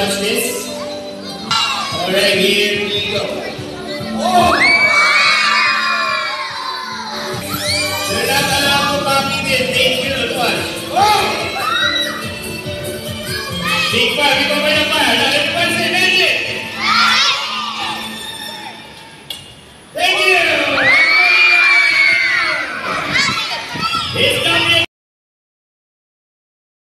watch this? Alright, here we go. Oh! Alam mo, Papi din. Thank you. Watch. Oh! Big pa, big pa na pa. Lagi pa sila.